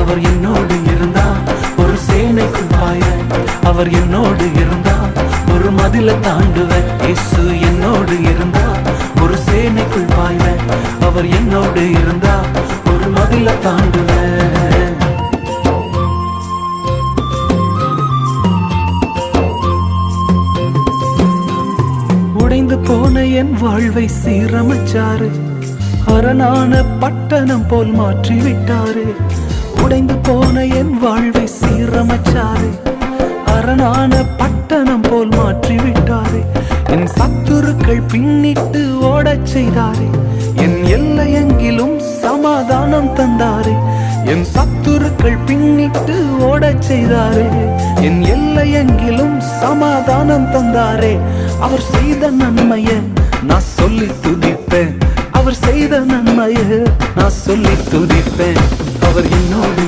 அவர் என்னோடு இருந்தா ஒரு சேனைக்குள் பாய்வேன். அவர் என்னோடு இருந்தா ஒரு மதில தாண்டுவேன். இயேசு என்னோடு இருந்தா ஒரு சேனைக்குள் பாய்வேன். அவர் என்னோடு இருந்தா ஒரு மதில தாண்டுவேன். உடைந்து போன என் வாழ்வை சீரமைச்சாரு. அரணான பட்டணம் போல் மாற்றி விட்டாரு. உடைந்து போன என் வாழ்வை சீரமைச்சாரு. அரணான பட்டணம் போல் மாற்றி விட்டாரு. என் சத்துருக்கள் பின்னிட்டு ஓடச் செய்தாரு. என் எல்லையெங்கிலும் சமாதானம் தந்தாரு. என் சத்துருக்கள் பின்னிட்டு ஓடச் செய்தாரு. என் எல்லையெங்கிலும் சமாதானம் தந்தாரே. அவர் செய்த நன்மைய நான் சொல்லி துதிப்பேன். அவர் செய்த நன்மைய நான் சொல்லி துதிப்பேன். அவர் என்னோடு